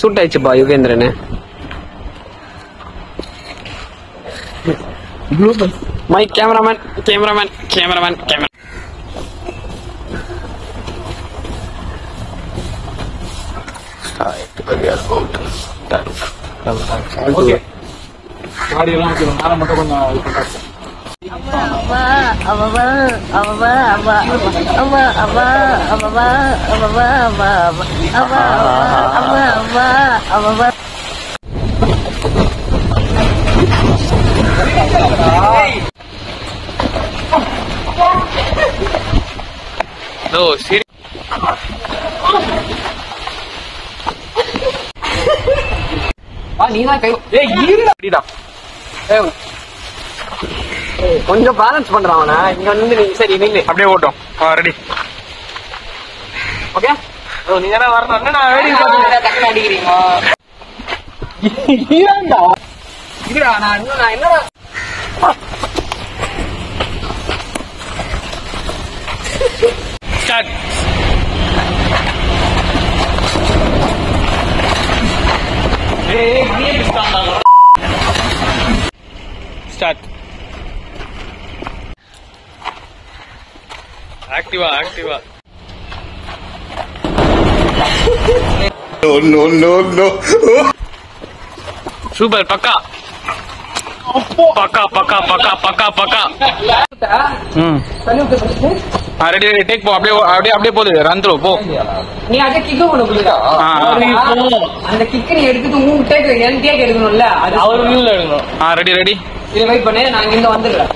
Suit ஆயிடுச்சுப்பா யுகேந்திரனு. My cameraman cameraman cameraman camera. Okay மாடி எல்லாம் மேல மட்டும் கொஞ்சம் கொஞ்சம் பேலன்ஸ் பண்றான் அவனை. இங்க வந்து நீங்க சரி நீங்க அப்படியே ஓட்டும். Ready okay. நீங்க என்ன வரணும் நான் வேடிக்கை பார்த்து அடிக்கிறீங்க. நான் என்ன start. Start. Activa Activa. No super. பக்கா பக்கா பக்கா பக்கா பக்கா பக்கா. ரெடி ரெடி டேக் போ. அப்படியே அப்படியே அப்படியே போகுது. ரன் த்ரோ போ. நீ அத கிக் பண்ண புரியுதா? அந்த கிக் நீ எடுத்துட்டு உன் டேக் என் டேக் எடுக்கணும்ல. அது அவர் வியூல எடுக்கணும். Ready ready. இத வெயிட் பண்ணு. நான் இங்க வந்துறேன்.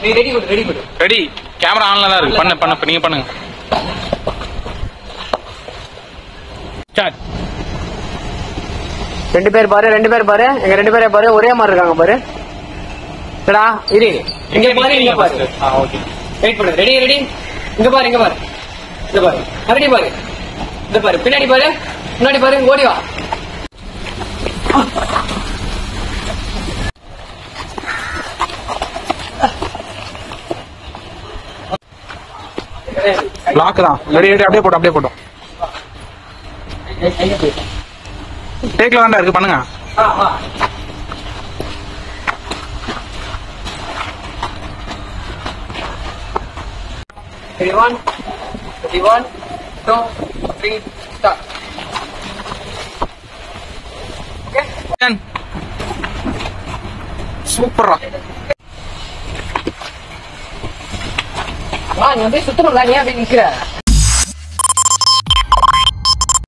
நீ ரெடி பண்ணு ரெடி பண்ணு. ரெடி. கேமரா ஆன்ல தான் இருக்கு. பண்ணு பண்ணு நீங்க பண்ணுங்க. ஸ்டார்ட். ரெண்டு பேர் பாரு எங்க ரெண்டு பேரே பாரு ஒரே மாதிரி இருக்காங்க பாரு. டா இரு. இங்க பாரு இங்க பாரு. ஓகே வெயிட் பண்ணு. Ready ready. இங்க பாரு இங்க பாரு. இங்க பாரு. அப்படி பாரு. இங்க பாரு. பின்னாடி பாரு. முன்னாடி பாரு. ஓடி வா. லாக் தான். Ready ready. அப்படியே போட்டோம் அப்படியே போட்டோம். டேக்ல தான்டா இருக்கு. பண்ணுங்க. Ready, 1, 2, 3, start. Okay? சூப்பரா. நீ அப்படியே சுத்தணும்ல. நீ அப்படியே நிக்கிற.